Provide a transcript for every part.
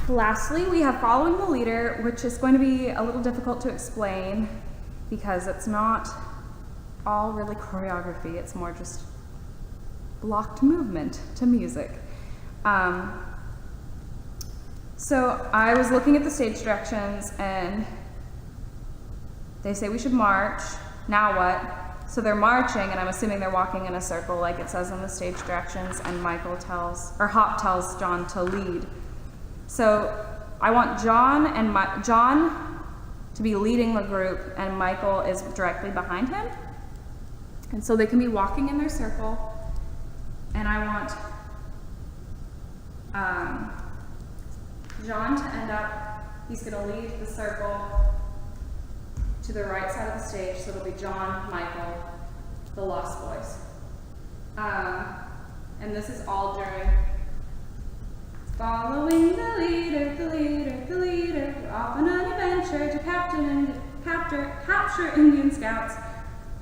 Lastly, we have following the leader, which is going to be a little difficult to explain because it's not all really choreography. It's more just blocked movement to music. So I was looking at the stage directions and they say we should march. Now what? So they're marching, and I'm assuming they're walking in a circle like it says in the stage directions, and Hop tells John to lead. So I want John to be leading the group, and Michael is directly behind him. And so they can be walking in their circle, and I want John to end up, he's going to lead the circle to the right side of the stage, so it'll be John, Michael, the Lost Boys. And this is all during following the leader, the leader, the leader, we're off on an adventure to capture Indian scouts.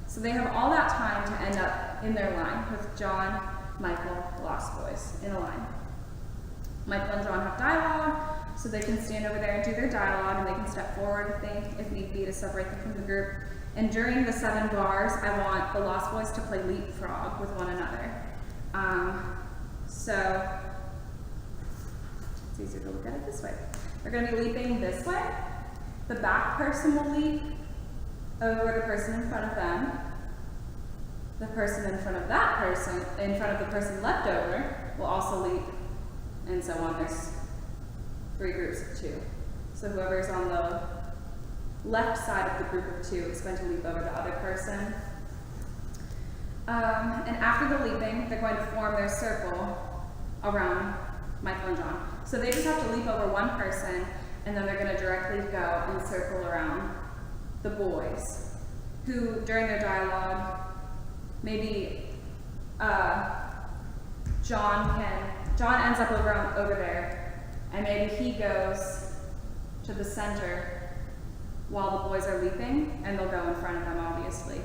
So they have all that time to end up in their line with John, Michael, the Lost Boys in a line. Michael and John have dialogue, so they can stand over there and do their dialogue, and they can step forward if need be to separate them from the group. And during the 7 bars, I want the Lost Boys to play leapfrog with one another. So it's easier to look at it this way. They're going to be leaping this way. The back person will leap over the person in front of them. The person in front of that person, in front of the person left over, will also leap, and so on. There's 3 groups of 2. So whoever's on the left side of the group of 2 is going to leap over the other person. And after the leaping, they're going to form their circle around Michael and John. So they just have to leap over one person, and then they're going to directly go and circle around the boys, who during their dialogue, maybe John ends up over there, and maybe he goes to the center while the boys are leaping, and they'll go in front of them, obviously.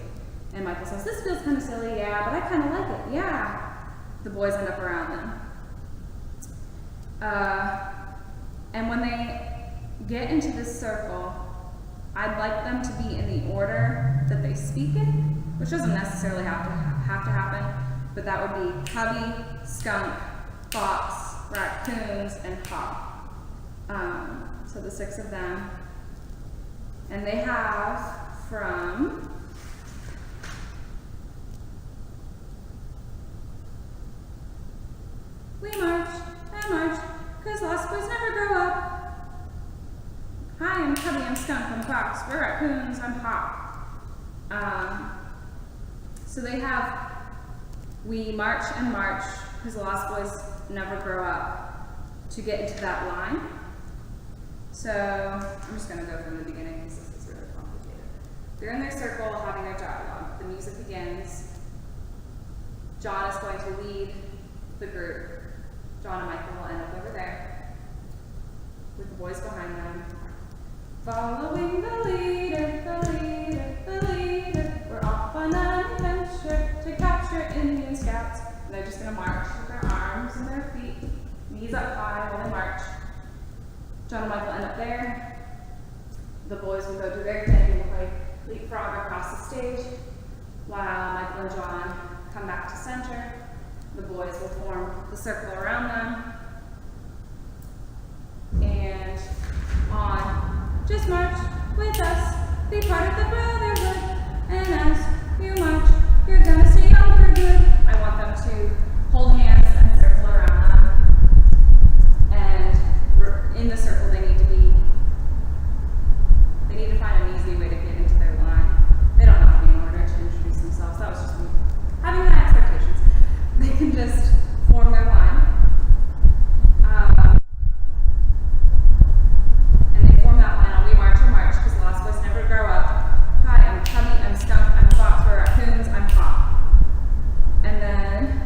And Michael says, "This feels kind of silly, yeah, but I kind of like it, yeah." The boys end up around them. And when they get into this circle, I'd like them to be in the order that they speak in, which doesn't necessarily have to happen, but that would be Cubby, Skunk, Fox, Raccoons, and Hop. So the 6 of them. And they have from we march and march, 'cause Lost Boys never grow up. Hi, I'm Cubby, I'm Skunk, I'm Fox, we're Raccoons, I'm Hop. So they have, we march and march, because the Lost Boys never grow up, to get into that line. So I'm just going to go from the beginning because this is really complicated. They're in their circle having their dialogue. The music begins. John is going to lead the group. John and Michael will end up over there with the boys behind them. Following the leader, the leader, the leader, we're off on an adventure to capture Indian scouts. And they're just going to march with their arms and their feet, knees up high while they march. John and Michael end up there. The boys will go do their thing and play leapfrog across the stage, while Michael and John come back to center. The boys will form the circle around them. And on, just march with us, be part of the brotherhood, and as you march, you're gonna stay young for good. I want them to hold hands and circle around them. And in the circle, they need to find an easy way to get into their line. They don't have to be in order to introduce themselves. That was just me having high expectations. They can just form their line. And they form that line on We March and March, because the Lost Boys never grow up. Hi, I'm Cubby, I'm Skunk, I'm Fox, we're Raccoons, I'm Hop. And then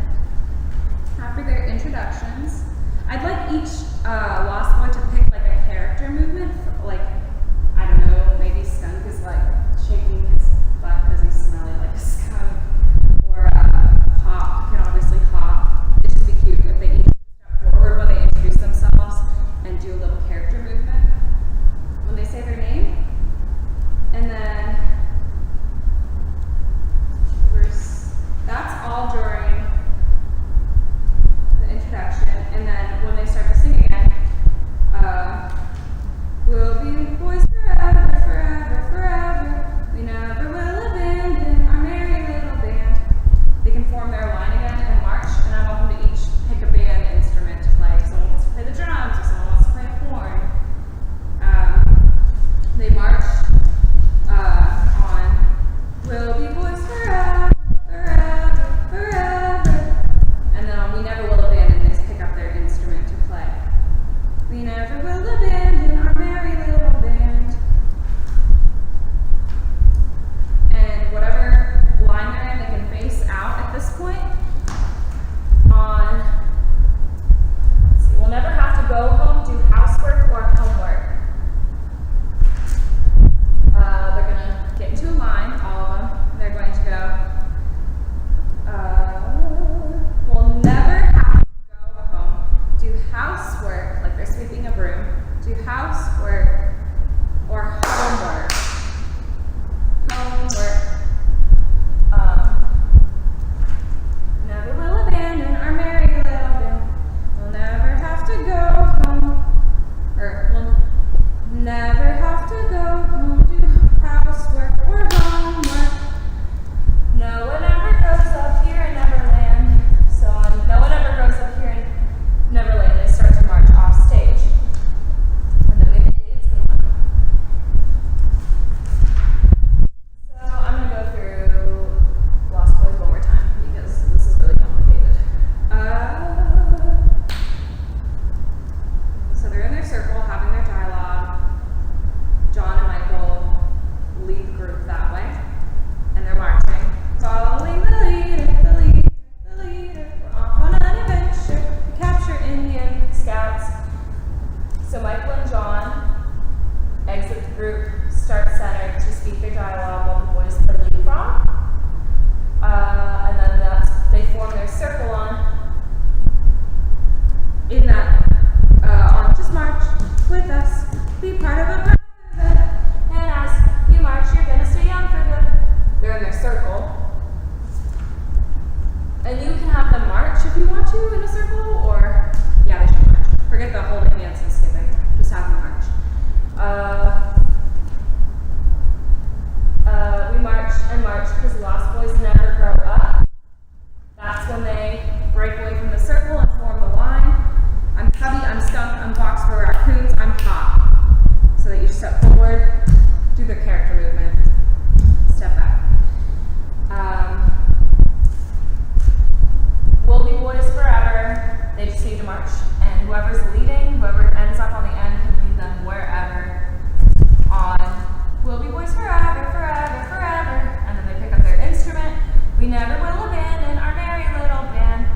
So Michael and John exit the group, start center to speak their dialogue while the boys play leapfrog. And then they form their circle in that, on just march with us, be part of a brotherhood. And as you march, you're gonna stay young for good. They're in their circle. And you can have them march if you want to in a circle, or Yeah, they should march. Forget the holding hands and skipping. Just have them march. we march and march because Lost Boys never grow up. That's when they break away from the circle and form the line. I'm Cubby, I'm Skunk, I'm Fox, we're raccoons, I'm Pop. So that you step forward, do the character movement, step back. We'll be boys forever. They just need to march. And whoever's leading, whoever ends up on the end can lead them wherever on We'll be boys forever, forever, forever. And then they pick up their instrument. We never will abandon our merry little band.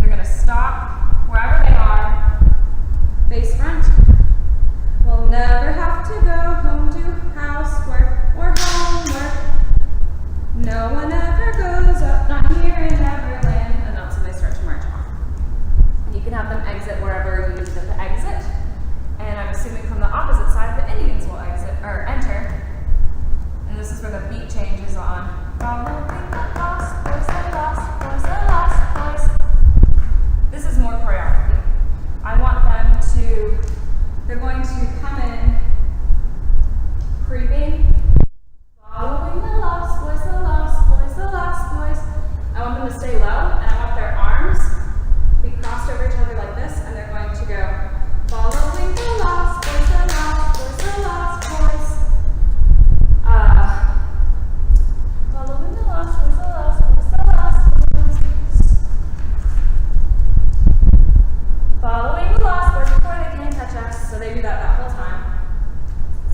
They're going to stop wherever they are. Face front. We'll never have to go home to housework or homework. No one ever goes up, not here in Neverland. And that's when they start to march on. You can have them exit wherever you need them to exit. And I'm assuming from the opposite side, the Indians will exit or enter. And this is where the beat changes on. Following the lost boys, the lost boys, the lost boys. This is more choreography. I want them to, They're going to come in creeping, following the lost boys, the lost boys, the lost boys. I want them to stay low, and I want their arms be crossed over each other like this, and they're going to go following the lost boys, the lost boys, the lost boys. Following the lost boys, the lost boys, the lost boys. Following the lost boys before they can touch us. So they do that whole time.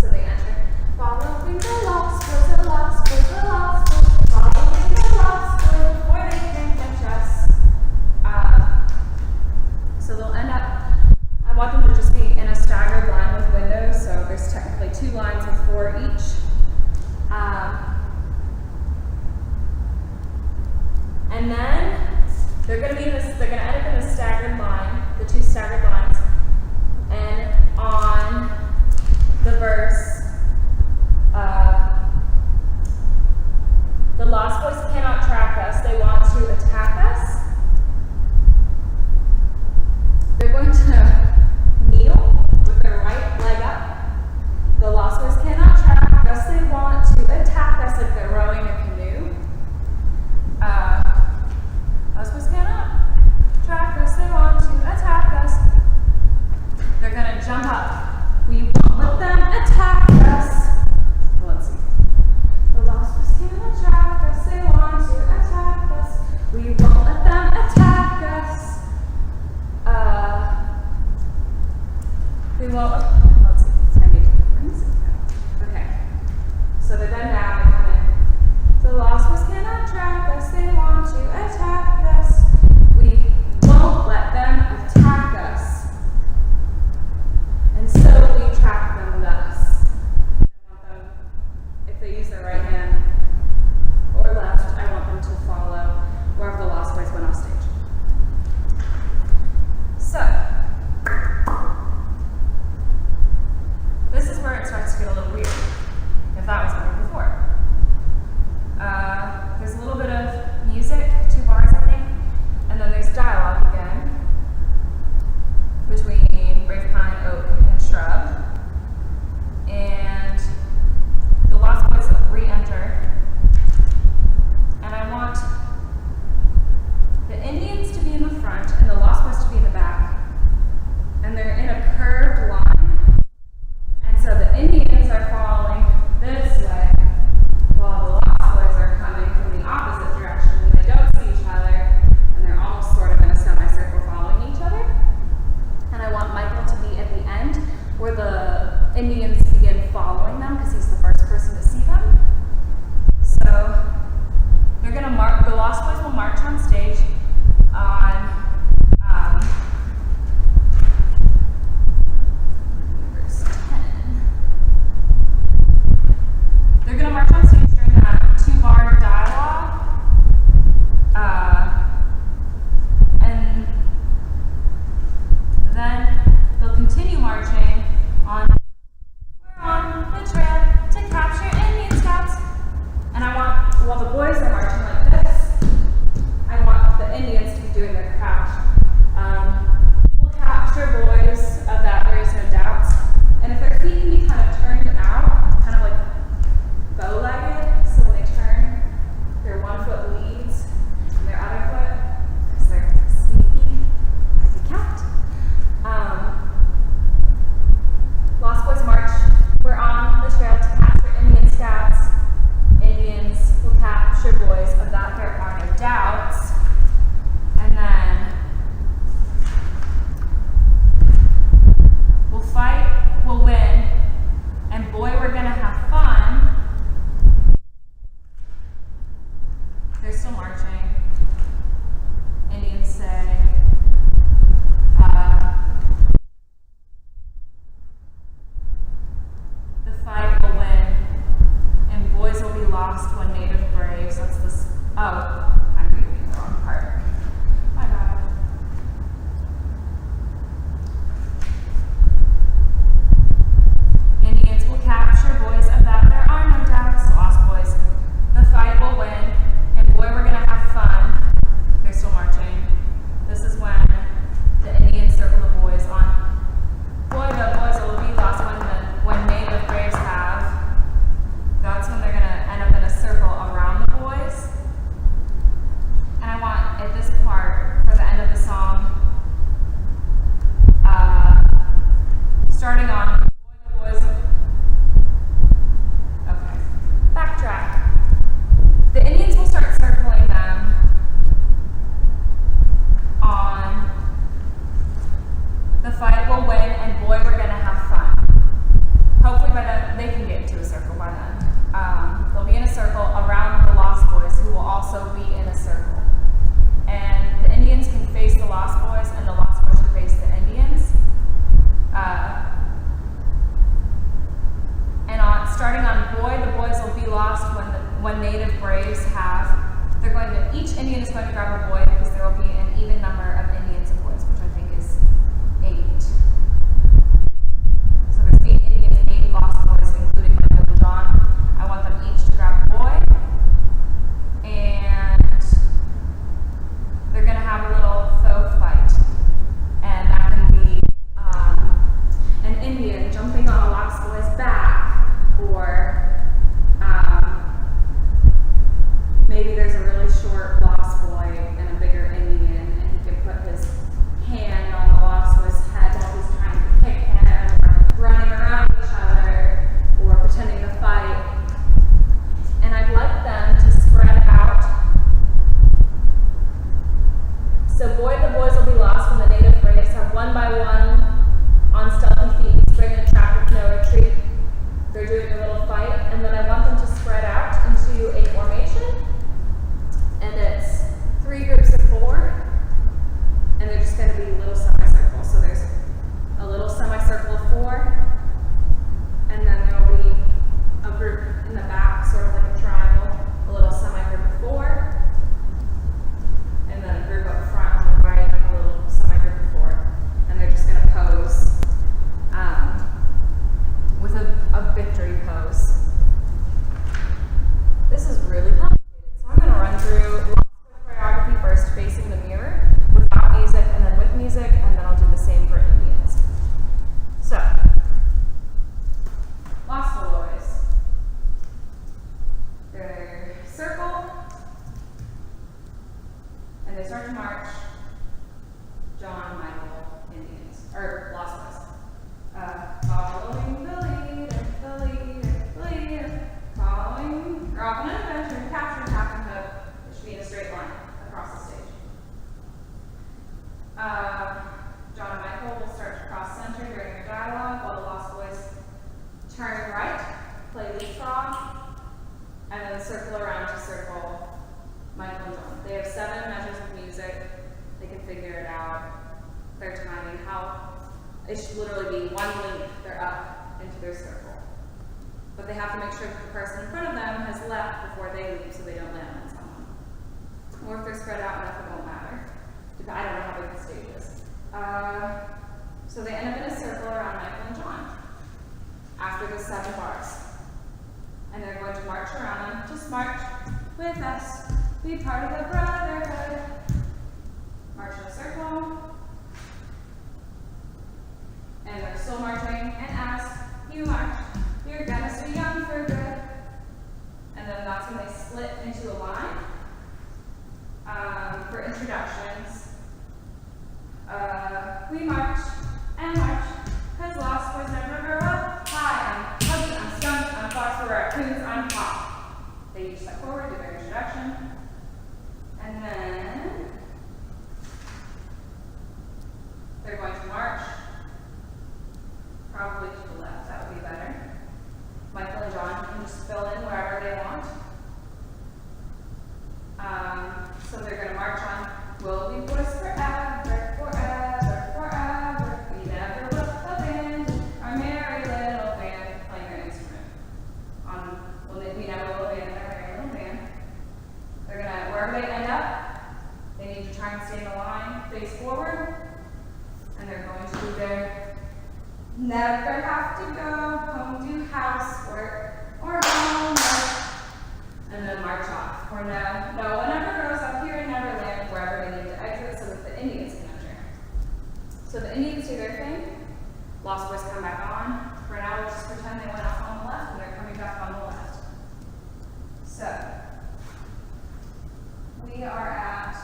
So they enter. Following the lost boys, the lost boys, the lost boys. Following the lost boys before they can catch us. So they'll end up, I want them to just be in a staggered line with windows, so there's technically 2 lines with 4 each. And then they're going to be in this. They're going to end up in a staggered line, the 2 staggered lines, and on the verse, the Lost Boys cannot track us. They want to attack us. They're going to kneel with their right leg up. The Lost Boys cannot track us. They want to attack us like they're rowing a canoe. Lost Boys cannot track us. They want to attack us. They're going to jump up. We won't let them attack us. Let's see. The Lost Boys cannot track us. They want to attack us. We won't let them attack us. We won't. Let's see. I need to bring this in. Okay. So they're done now. They come in. The Lost Boys cannot track us. They want to attack us. We won't let them attack us. And so we track them thus. I want them, if they use their right hand or left, I want them to follow wherever the Lost Boys went off stage. So, this is where it starts to get a little weird, if that was weird before. There's a little bit of music, 2 bars I think, and then there's dialogue again between Brave Pine, Oak, and Shrub. And the Lost Boys re-enter, and I want the Indians to be in the front and the Lost Boys to be in the back. And they're in a curved line. And so the Indians are following this way, while the Lost Boys are coming from the opposite direction. And they don't see each other, and they're almost sort of in a semicircle following each other. And I want Michael to be at the end where the Indians begin following them because he's the first person to see them. So they're going to march, the Lost Boys will march on stage on starting on boys. Okay, backtrack. The Indians will start circling them on the fight will win, and boy, we're gonna have fun. Hopefully by then, they can get into a circle by then. They'll be in a circle around the Lost Boys, who will also be in a circle. And the Indians can face the Lost Boys, and the Lost Boys can face the Indians. Starting on boy, the boys will be lost when native braves have. Each Indian is going to grab a boy because there will be an even number of Indians and boys, which I think is 8. So there's 8 Indians and 8 lost boys, including Michael and John. I want them each to grab a boy, and they're going to have a little faux fight, and that can be an Indian jumping on a lost boy's back, or maybe there's a really short lost boy and a bigger Indian, and he can put his hand on the lost boy's head while he's trying to kick him, or running around each other, or pretending to fight. And I'd like them to spread out. So the boys will be lost when the native braves have one by one on stealthy feet, spring in a trap with no retreat. They're doing a little fight, and then I want them to spread out into a formation, and it's 3 groups of 4, and they're just going to be little semicircles. So there's a little semicircle of 4, and then there will be a group in the back, sort of like a triangle, a little semigroup of 4, and then a group up front on the right, a little semigroup of 4, and they're just going to pose with a victory pose. This is really complicated, so I'm going to run through lots of choreography first, facing the mirror, without music, and then with music, and then I'll do the same for Indians. So, Lost Boys. They circle, and they start to march. John, Michael, Indians, or Lost Boys. Following the leader, the leader, the leader. Following, or off an adventure, capture, tap, and hook. It should be in a straight line across the stage. John and Michael will start to cross center during their dialogue, while the Lost Boys turn right, play leapfrog, and then circle around to circle Michael and John. They have 7 measures of music. They can figure it out. They're timing how. It should literally be 1 leap, they're up into their circle. But they have to make sure that the person in front of them has left before they leap so they don't land on someone. Or if they're spread out enough, it won't matter. I don't know how big the stage is. So they end up in a circle around Michael and John after the 7 bars. And they're going to march around them. Just march with us. Be part of the brotherhood. March in a circle. And they're still marching, and as you march, you're gonna stay young for good. And then that's when they split into a line for introductions. We march and march, cause Lost Boys never grow up. Hi, I'm Huggy, I'm Skunk, I'm Fox, we're raccoons, I'm Pop. They each step forward, do their introduction, and then they're going to march. Probably to the left, that would be better. Michael and John can just fill in wherever they want. So they're going to march on, we'll be boys forever, forever, forever. We never will abandon our merry little band, playing their instrument. We never will abandon our merry little band. They're going to, wherever they end up, they need to try and stay in the line, face forward, and they're going to do their never have to go home, do housework, or homework, and then march off. Or no one ever grows up here in Neverland, wherever they need to exit so that the Indians can enter. So the Indians do their thing, Lost Boys come back on. For now, we'll just pretend they went off on the left, and they're coming back on the left. So, we are at,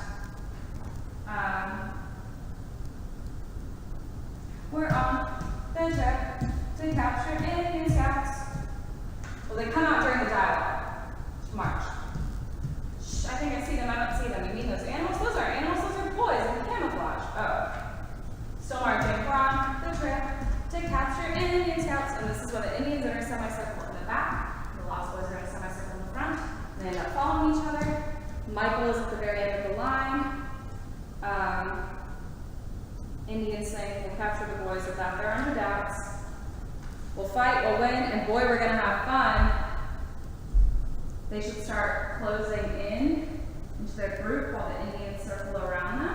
we're on the trip to capture Indian scouts. Well, they come out during the dialogue to march. Shh, I think I see them. I don't see them. You mean those animals? Those aren't animals. Those are boys in camouflage. Oh. Still marching. We're on the trip to capture Indian scouts. And this is where the Indians are in a semicircle in the back. The Lost Boys are in a semicircle in the front. And they end up following each other. Michael is at the very end of the line. Indians saying, we'll capture the boys without their own doubts. We'll fight, we'll win, and boy, we're gonna have fun. They should start closing in into their group while the Indians circle around them.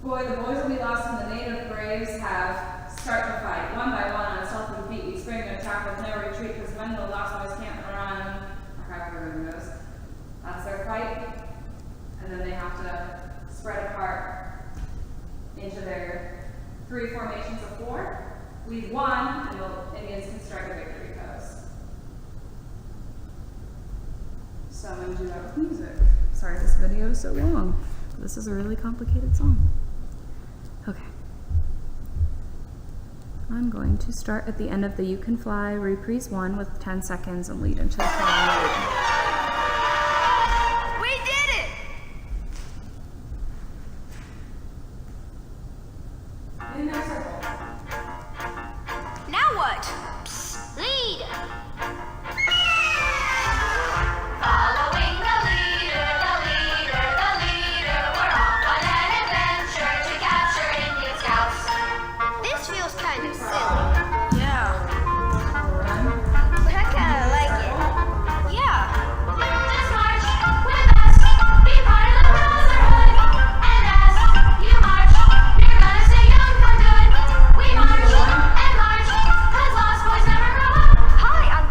Boy, the boys will be lost when the native braves start to fight. One by one on a stealthy feet, we spring to attack with no retreat, because when the Lost Boys can't run, or however it goes, that's their fight. And then they have to spread apart into their 3 formations of 4. We've won, and the Indians can strike a victory pose. So I'm going to do that with music. Sorry, this video is so long. This is a really complicated song. Okay. I'm going to start at the end of the You Can Fly, reprise 1 with 10 seconds and lead into the following. In their circle. Now what? Psst, lead! Following the leader, the leader, the leader. We're off on an adventure to capture Indian scouts. This feels kind of silly. Yeah. But I kind of like it. Yeah. Just march with us. Be part of the brotherhood. And as you march, you're gonna stay young for good. We march and march, 'cause Lost Boys never grow up. Hi, I'm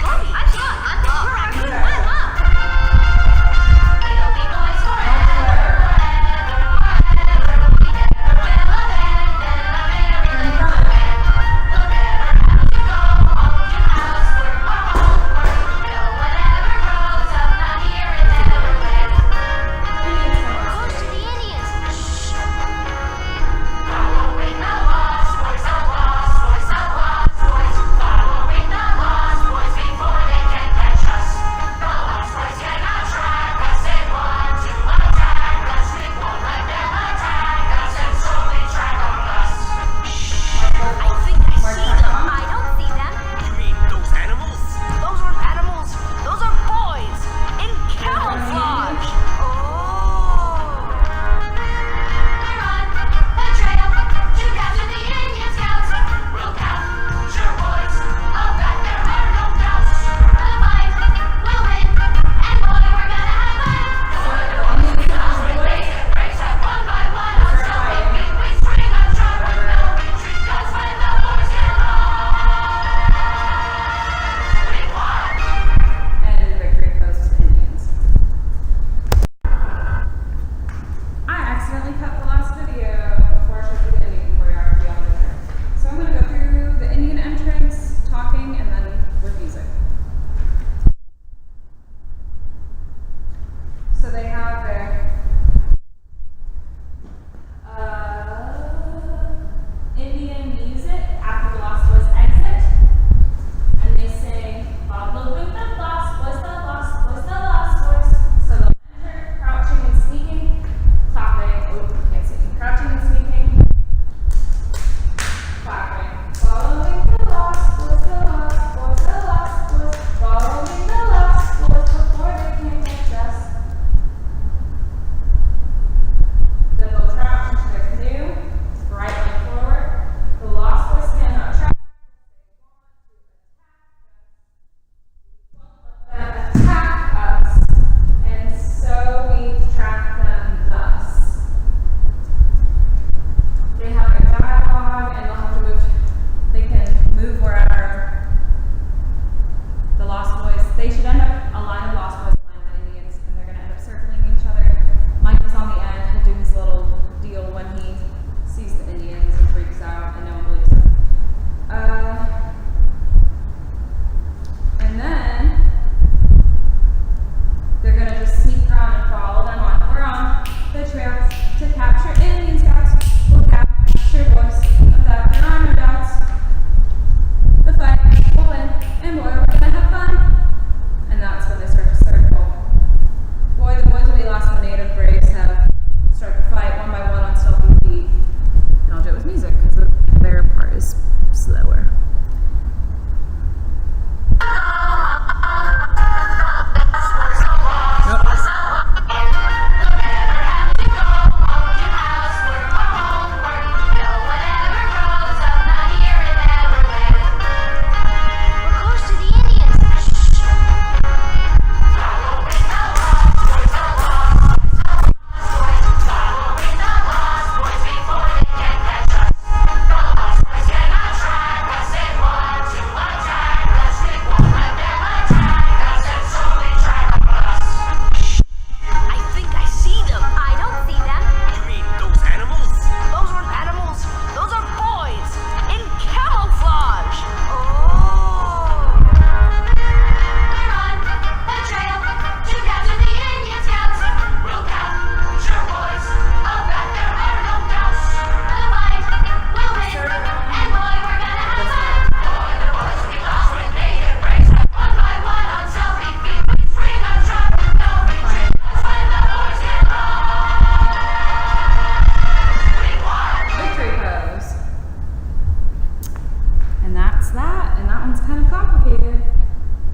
that, and that one's kind of complicated.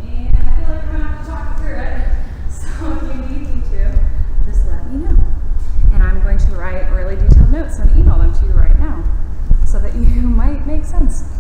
And I feel like I'm gonna have to talk through it. So if you need me to, just let me know. And I'm going to write really detailed notes and email them to you right now so that you might make sense.